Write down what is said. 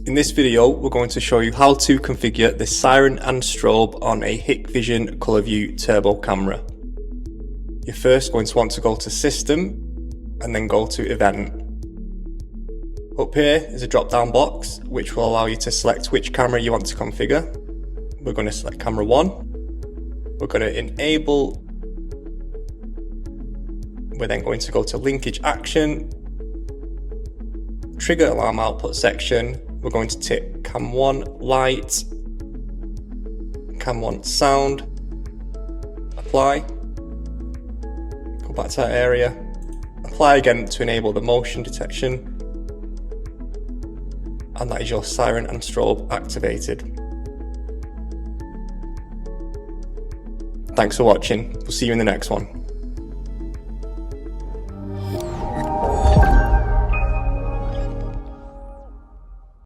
In this video, we're going to show you how to configure the siren and strobe on a Hikvision ColorVu turbo camera. You're first going to want to go to System and then go to Event. Up here is a drop down box which will allow you to select which camera you want to configure. We're going to select camera 1. We're going to enable. We're then going to go to Linkage Action, Trigger Alarm Output section. We're going to tick Cam 1 Light, Cam 1 Sound, Apply, go back to that area, apply again to enable the motion detection, and that is your siren and strobe activated. Thanks for watching, we'll see you in the next one.